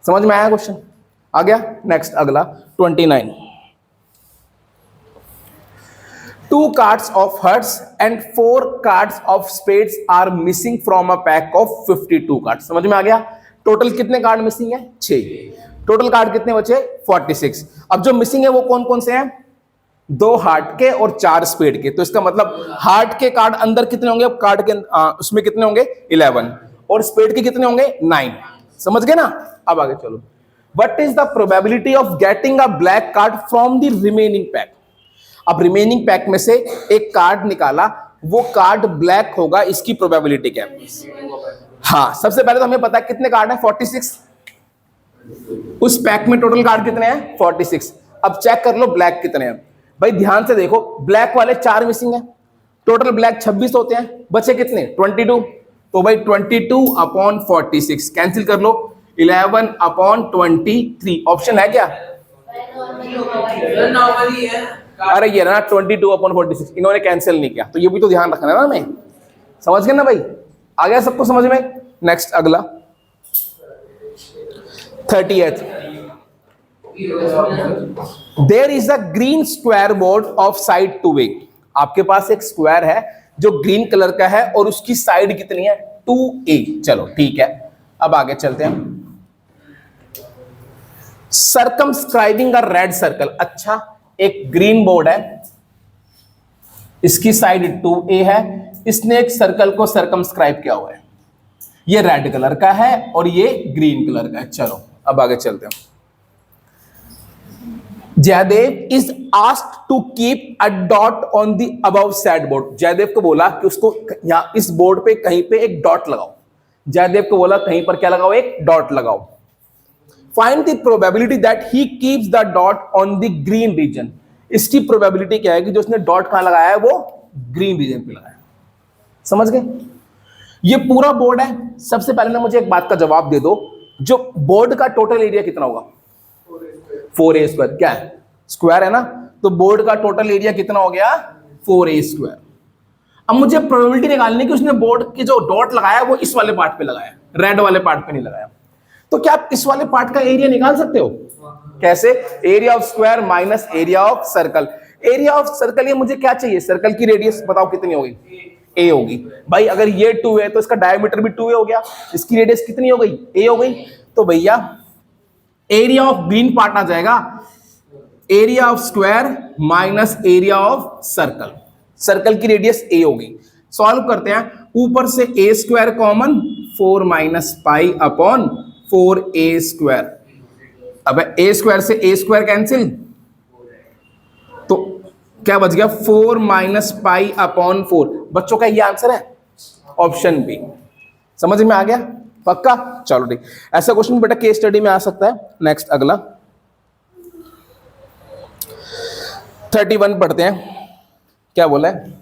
समझ में आया क्वेश्चन, आ गया। नेक्स्ट अगला 29, 2 cards of hearts and 4 cards of spades are missing from a pack of 52 cards। समझ में आ गया, टोटल कितने कार्ड मिसिंग है, 6। टोटल कार्ड कितने बचे, 46। अब जो मिसिंग है वो कौन कौन से हैं, 2 हार्ट के और 4 स्पेड के। तो इसका मतलब हार्ट के कार्ड अंदर कितने होंगे, कार्ड के उसमें कितने होंगे, 11, और स्पेड के कितने होंगे, 9। समझ गए ना। अब आगे चलो, what is the probability of getting a black card from the remaining pack. अब रिमेनिंग पैक में से एक कार्ड निकाला, वो कार्ड ब्लैक होगा, इसकी प्रोबेबिलिटी क्या है। हाँ, सबसे पहले तो हमें पता है कितने कार्ड है, 46। उस पैक में टोटल कार्ड कितने हैं, 46। अब चेक कर लो ब्लैक कितने हैं। भाई ध्यान से देखो, ब्लैक वाले 4 मिसिंग है, टोटल ब्लैक 26 होते हैं, बचे कितने, 22। तो भाई 22/46 कैंसिल कर लो, 11/23। ऑप्शन है क्या, अरे ये ना 22/46, इन्होंने कैंसिल नहीं किया, तो ये भी तो ध्यान रखना है ना हमें। समझ गए ना भाई, आ गया सबको समझ में। नेक्स्ट अगला 30th, there is a green square board of side 2a। आपके पास एक स्क्वायर है जो ग्रीन कलर का है और उसकी साइड कितनी है, 2a। चलो ठीक है, अब आगे चलते हैं। सर्कमस्क्राइबिंग अ रेड सर्कल। अच्छा, एक ग्रीन बोर्ड है, इसकी साइड 2a है, इसने एक सर्कल को सर्कमस्क्राइब किया हुआ है, ये रेड कलर का है और ये ग्रीन कलर का है। चलो अब आगे चलते हैं। Jaidev is asked to keep a dot on the above said board. Jaidev को बोला कि उसको यहां इस बोर्ड पे कहीं पे एक डॉट लगाओ। जयदेव को बोला कहीं पर क्या लगाओ, एक डॉट लगाओ। Find the probability that he keeps the dot on the green region. इसकी प्रोबेबिलिटी क्या है कि जो उसने डॉट कहां लगाया है वो ग्रीन रीजन पे लगाया। समझ गए? ये पूरा बोर्ड है। सबसे पहले ना मुझे एक बात का जवाब दे दो, जो बोर्ड का टोटल एरिया कितना होगा? 4a square. क्या है? स्क्वायर है ना, तो बोर्ड का टोटल एरिया कितना हो गया? 4a square. अब मुझे प्रोबेबिलिटी निकालनी है कि उसने बोर्ड की जो डॉट लगाया वो इस वाले पार्ट पे लगाया, रेड वाले पार्ट पे नहीं लगाया। तो क्या आप इस वाले पार्ट का एरिया निकाल सकते हो? कैसे? Area of square minus area of circle. Area of circle, ये मुझे क्या चाहिए? सर्कल की रेडियस बताओ कितनी होगी? a होगी। भाई अगर ये 2 है तो इसका डायमीटर भी 2a हो गया। इसकी रेडियस कितनी हो गई? a हो गई। तो भैया एरिया ऑफ ग्रीन पार्ट आ जाएगा area of square minus area of circle. Circle की रेडियस a होगी। सॉल्व करते हैं। ऊपर से a square common, 4 minus pi upon 4a square. अब a स्क्वायर से a स्क्वायर कैंसिल, तो क्या बच गया? 4 माइनस पाई अपॉन 4। बच्चों का ये आंसर है ऑप्शन बी। समझ में आ गया? पक्का? चलो ठीक। ऐसा क्वेश्चन बेटा केस स्टडी में आ सकता है। नेक्स्ट अगला 31 पढ़ते हैं। क्या बोला है?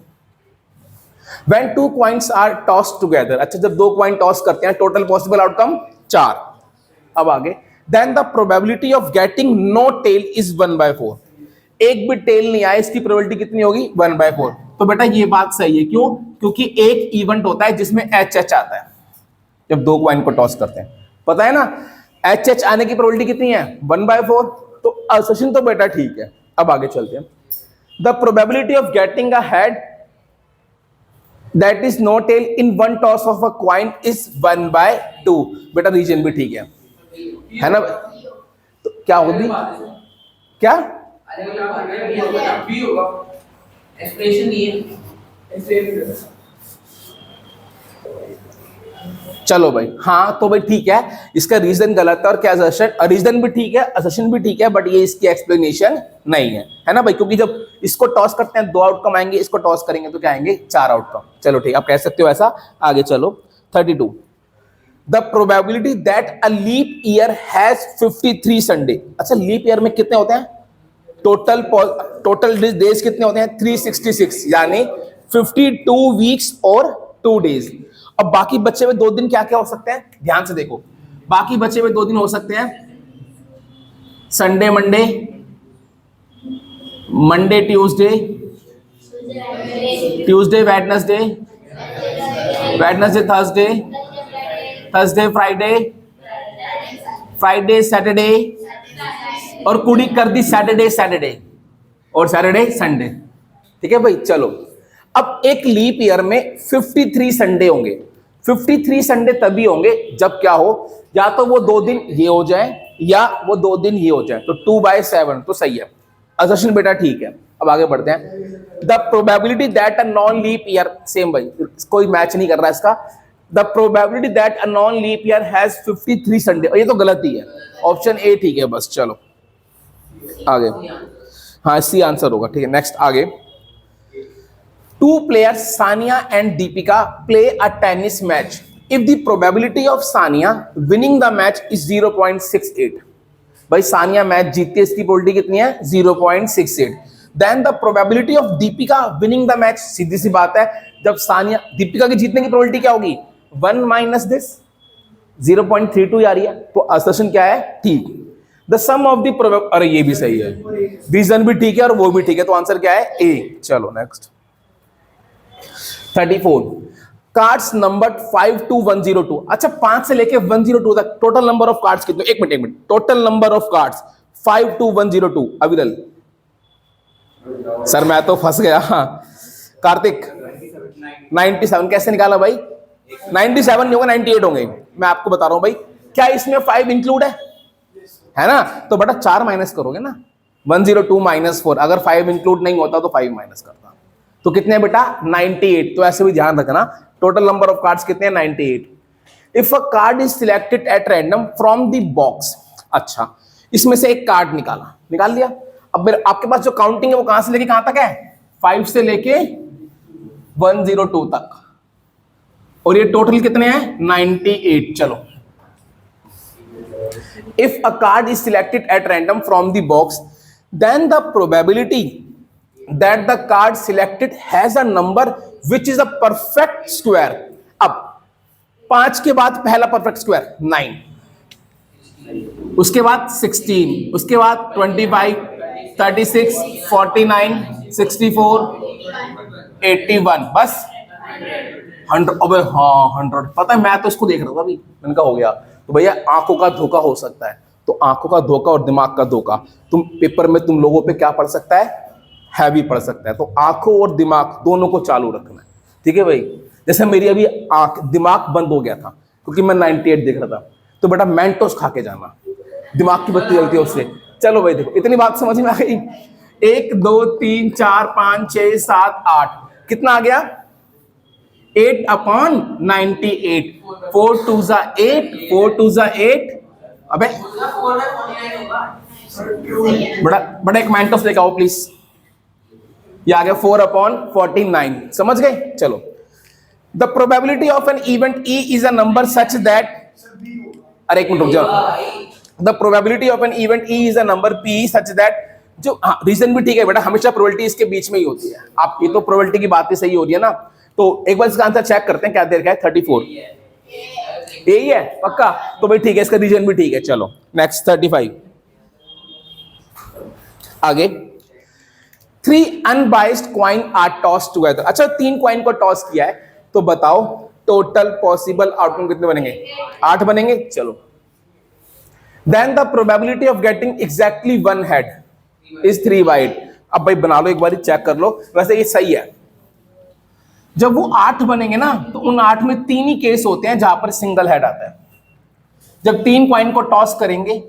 When 2 coins are tossed together। अच्छा, जब 2 कॉइन टॉस करते हैं, टोटल पॉसिबल आउटकम 4। अब आगे, then the probability of getting no tail is 1/4। एक भी टेल नहीं आया, इसकी प्रोबेबिलिटी कितनी होगी? 1/4। तो बेटा ये बात सही है। क्यों? क्योंकि एक इवेंट होता है जिसमें HH आता है जब 2 कॉइन को टॉस करते हैं। पता है ना, HH आने की प्रोबेबिलिटी कितनी है? 1/4। तो असर्शन तो बेटा ठीक है। अब आगे चलते हैं। The probability of getting a head that is no tail in one toss of a coin is 1/2। बेटा रीजन भी ठीक है ना? तो क्या होगी? क्या चलो भाई, हाँ तो भाई ठीक है, इसका रीजन गलत है और क्या असर्शन, रीजन भी ठीक है, असर्शन भी ठीक है, बट ये इसकी एक्सप्लेनेशन नहीं है ना भाई? क्योंकि जब इसको टॉस करते हैं 2 आउटकम आएंगे, इसको टॉस करेंगे तो क्या आएंगे? 4 आउटकम। चलो ठीक, आप कह सकते हो ऐसा। आगे चलो 32। The probability that a leap year has 53 Sunday. अच्छा, लीप ईयर में कितने होते हैं? टोटल डेज कितने होते हैं? 366, यानी 52 वीक्स और 2 डेज। अब बाकी बचे हुए 2 दिन क्या क्या हो सकते हैं? ध्यान से देखो, बाकी बचे हुए 2 दिन हो सकते हैं Sunday Monday, Monday Tuesday, Tuesday Wednesday, Wednesday Thursday, Thursday Friday, Friday Saturday, और कुड़ी कर दी सैटरडे सैटरडे और सैटरडे संडे। ठीक है भाई? चलो, अब एक लीप ईयर में 53 संडे होंगे। 53 संडे तभी होंगे जब क्या हो, या तो वो 2 दिन ये हो जाए या वो 2 दिन ये हो जाए। तो 2/7 तो सही है। असर्शन बेटा ठीक है। अब आगे बढ़ते हैं। The probability that a non leap year, same भाई, कोई मैच नहीं कर रहा है इसका। The probability that a non leap year has 53 Sunday, और ये तो गलत ही है। ऑप्शन ए ठीक है बस। चलो आगे, हाँ सी आंसर होगा। ठीक है, नेक्स्ट आगे। 2 players Sania and Deepika play a tennis match. If the probability of Sania winning the match is 0.68, भाई सानिया मैच जीतती है, इसकी प्रोबेबिलिटी कितनी है? 0.68। Then the probability of Deepika winning the match, सीधी सी बात है, जब सानिया दीपिका की जीतने की प्रोबेबिलिटी क्या होगी? 1 माइनस दिस, 0.32 आ रही है। तो असर्शन क्या है? ठीक। The sum of the probability, अरे ये भी सही है, रीजन भी ठीक है और वो भी ठीक है, तो आंसर क्या है? ए। चलो नेक्स्ट 34। Cards number 5 to 102। अच्छा, 5 से लेके 102 तक टोटल नंबर ऑफ कार्ड्स कितने? एक minute, total number of cards 5 to 102। अविरल सर मैं तो फंस गया। कार्तिक 97 कैसे निकाला भाई? 97 नहीं होगा, 98 होंगे। मैं आपको बता रहा हूं भाई, क्या इसमें 5 इंक्लूड है ना? तो बेटा 4 माइनस करोगे ना, 102 - 4। अगर 5 इंक्लूड नहीं होता तो 5 माइनस करता। तो कितने हैं बेटा 98। तो ऐसे भी ध्यान रखना टोटल नंबर ऑफ कार्ड्स कितने हैं 98। If a card is selected eight random from the box, अच्छा इसमें से एक कार्ड निकाल लिया। अब मेरे आपके पास जो काउंटिंग है वो कहां से लेके कहां तक है 5 से लेके 102 तक, और ये टोटल कितने हैं 98। चलो if a card is selected at random from the box, then the probability that the card selected has a number which is a perfect square. अब 5 के बाद पहला परफेक्ट स्क्वायर 9, उसके बाद 16, उसके बाद 25, 36, 49, 64, 81, बस 100। अबे हाँ 100, पता है मैं तो इसको देख रहा था अभी, मैंने कहा हो गया। तो भैया आंखों का धोखा हो सकता है, तो आंखों का धोखा और दिमाग का धोखा तुम पेपर में तुम लोगों पे क्या पढ़ सकता है, हैवी पढ़ सकता है। तो आंखों और दिमाग दोनों को चालू रखना है, ठीक है भाई। जैसे मेरी अभी दिमाग बंद हो गया था क्योंकि मैं 98 देख रहा था, तो बेटा मेंटोस खा के जाना, दिमाग की बत्ती जलती है उससे। चलो भाई देखो इतनी बात समझ में आ गई। 1 2 3 4 5 6 7 8 कितना आ गया 8/98। 4 2 जा 8, 4 2 जा 8। अबे बड़ा एक मेंटोस लेके आओ प्लीज। ये आ गया 4/49, समझ गए। चलो the probability of an event E is a number such that, अरे एक मिनट रुक जाओ। The probability of an event E is a number P such that, जो रीजन भी ठीक है बेटा, हमेशा प्रोबेबिलिटी इसके बीच में ही होती है। आप ये तो प्रोबेबिलिटी की बात ही सही हो रही है ना, तो एक बार इसका आंसर चेक करते हैं क्या देर का है 34, यही है पक्का। तो भाई ठीक है, इसका रीजन भी ठीक है। चलो नेक्स्ट 35 आगे। 3 unbiased coin are toss together. अच्छा 3 कॉइन को टॉस किया है, तो बताओ टोटल पॉसिबल आउटकम कितने बनेंगे 8 बनेंगे। चलो then the probability of getting exactly 1 head is 3/8। अब भाई बना लो एक बार चेक कर लो, वैसे ये सही है। जब वो 8 बनेंगे ना, तो उन 8 में 3 ही केस होते हैं जहां पर सिंगल हेड आता है। जब 3 कॉइन को टॉस करेंगे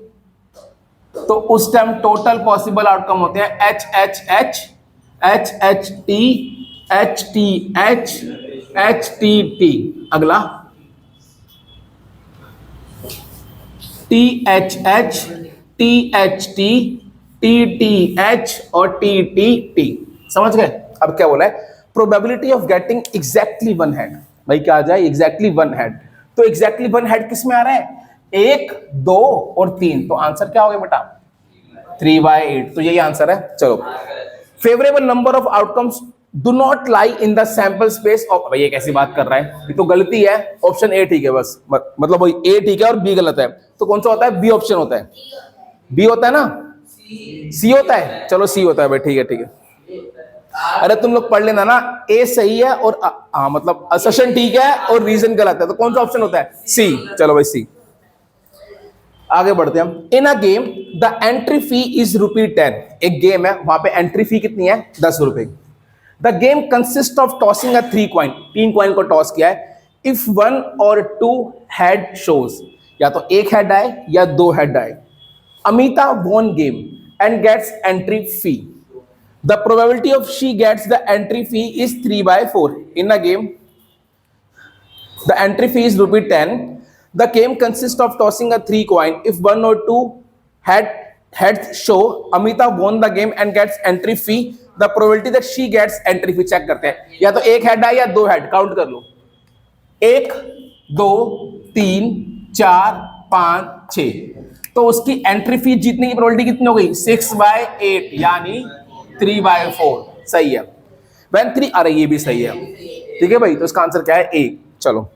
तो उस टाइम टोटल पॉसिबल आउटकम होते हैं H H H, H H T, H T H, H T T. अगला T H H, T H T, T T H और टी टी टी। समझ गए। अब क्या बोला है, probability of getting exactly 1 head. भाई क्या आ जाए एग्जैक्टली 1 हेड, तो एग्जैक्टली 1 हेड किस में आ रहा है 1 2 और 3, तो आंसर क्या हो गया बेटा 3/8। तो यही आंसर है। चलो favourable number of outcomes do not lie in the sample space of, भाई ये कैसी बात कर रहा है, ये तो गलती है। ऑप्शन ए ठीक है बस, मतलब भाई ए ठीक है और बी गलत है, तो कौन सा होता है बी ऑप्शन होता है, बी होता है ना, सी होता है। चलो सी होता है भाई, ठीक है ठीक है। अरे तुम लोग पढ़ लेना ना, ए सही है और मतलब असर्शन ठीक है और रीजन गलत है, तो कौन सा ऑप्शन होता है सी। चलो भाई सी। आगे बढ़ते हैं हम। In a game the entry fee is ₹10। एक गेम है, वहां पे एंट्री फी कितनी है 10 रुपए। The game consist of tossing a 3 coin. 3 coin को टॉस किया है। इफ 1 और 2 हेड शोज, या तो 1 हेड आए या 2 हेड आए, Amita won game and gets entry fee. The probability of she gets the entry fee is 3/4. In a game, the entry fee is ₹10. The game consists of tossing a 3 coin. If 1 or 2 heads show, Amita won the game and gets entry fee. The probability that she gets entry fee check करते हैं, या तो 1 head है या 2 head, count कर लो 1 2 3 4 5 6, तो उसकी entry fee जीतने की प्रोबेबिलिटी कितनी हो गई 6/8, यानी 3/4। सही है। When 3, अरे ये भी सही है, ठीक है भाई। तो इसका आंसर क्या है ए। चलो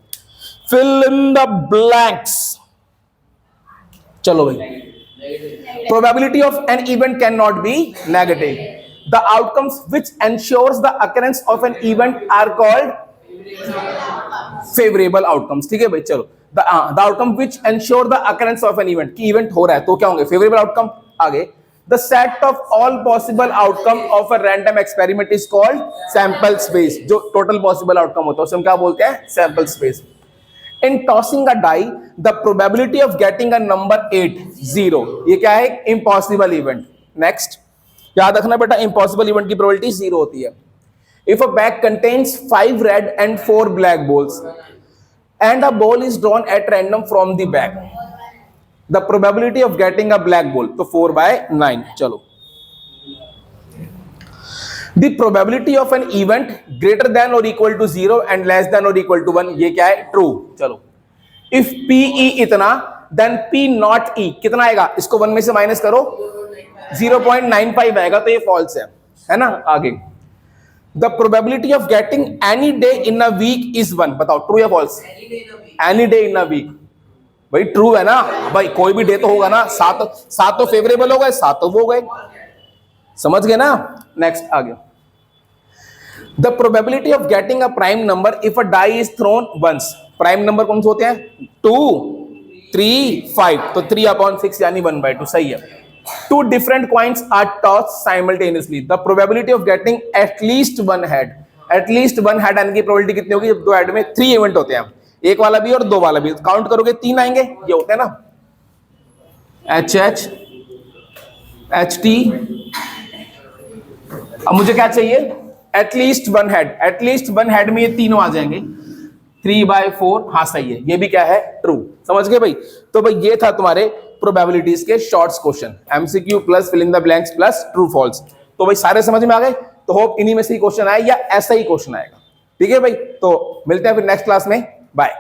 fill in the blanks। चलो भाई, probability of an event cannot be negative. The outcomes which ensures the occurrence of an event are called favorable outcomes। ठीक है भाई। चलो the outcome which ensure the occurrence of an event, कि event हो रहा है तो क्या होंगे favorable outcome। आगे the set of all possible outcome of a random experiment is called sample space। जो total possible outcome होता है उसे हम क्या बोलते हैं sample space। in tossing a die the probability of getting a number 8 0। ये क्या है impossible event। next याद रखना बेटा impossible event की probability 0 होती है। If a bag contains 5 red and 4 black balls and a ball is drawn at random from the bag, the probability of getting a black ball, तो 4/9। चलो, the probability of an event greater than और equal to 0 and less than और equal to 1, ये क्या है? True. चलो, if P E इतना then P not ई कितना आएगा? इसको 1 में से माइनस करो, 0.95 आएगा, तो ये फॉल्स है ना। आगे, the probability of getting any day in a week is 1, बताओ ट्रू या false? Any day in a week, भाई ट्रू है ना भाई, कोई भी डे तो होगा ना, 7 तो फेवरेबल हो गए, 7 तो वो गए, समझ गए ना। नेक्स्ट आगे, the probability of getting a prime number if a die is thrown once, prime number कौन से होते हैं? 2, 3, 5, तो 3/6 यानी 1/2, सही है। 2 different coins are tossed simultaneously, the probability of getting at least one head, at least one head आने की प्रोबेबिलिटी कितनी होगी? जब 2 हेड में 3 इवेंट होते हैं, एक वाला भी और 2 वाला भी, काउंट करोगे 3 आएंगे, ये होते हैं ना, HH HT। अब मुझे क्या चाहिए? At least one head, at least one head में ये तीनों आ जाएंगे, 3/4, हाँ सही है, ये भी क्या है? ट्रू। समझ गए भाई? तो भाई ये था तुम्हारे प्रोबेबिलिटीज के shorts question, MCQ plus fill in the blanks plus true false. तो भाई सारे समझ में आ गए? तो होप इन्हीं में से ही क्वेश्चन आए या ऐसा ही क्वेश्चन आएगा। ठीक है भाई, तो मिलते हैं फिर नेक्स्ट क्लास में, बाय।